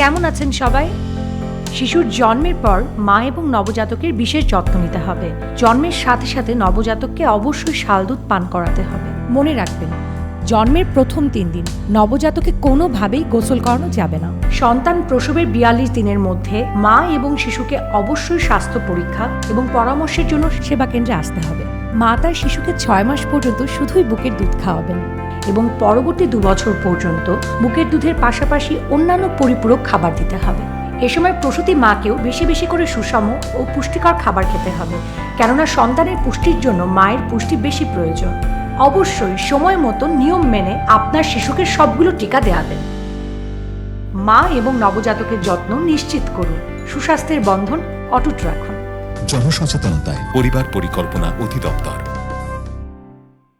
কেমন আছেন সবাই? শিশুর জন্মের পর মা এবং নবজাতকের বিশেষ যত্ন নিতে হবে। জন্মের সাথে সাথে নবজাতককে অবশ্যই শাল দুধ পান করাতে হবে। মনে রাখবেন, জন্মের প্রথম 3 দিন নবজাতকে কোনোভাবেই গোসল করানো যাবে না। সন্তান প্রসবের 42 দিনের মধ্যে মা এবং শিশুকে অবশ্যই স্বাস্থ্য পরীক্ষা এবং পরামর্শের জন্য সেবা কেন্দ্রে আসতে হবে। মা তার শিশুকে 6 মাস পর্যন্ত শুধুই বুকের দুধ খাওয়াবেন এবং পরবর্তী 2 বছর পর্যন্ত বুকের দুধের পাশাপাশি অন্যান্য পরিপূরক খাবার দিতে হবে। এ সময় প্রসূতি মাকেও বেশি বেশি করে সুষম ও পুষ্টিকর খাবার খেতে হবে, কেননা সন্তানের পুষ্টির জন্য মায়ের পুষ্টি বেশি প্রয়োজন। অবশ্যই সময় মতো নিয়ম মেনে আপনার শিশুকে সবগুলো টিকা দেওয়াবেন। মা এবং নবজাতকের যত্ন নিশ্চিত করুন। সুস্বাস্থ্যের বন্ধন অটুট রাখুন। জনসচেতনতায় পরিবার পরিকল্পনা অধিদপ্তর।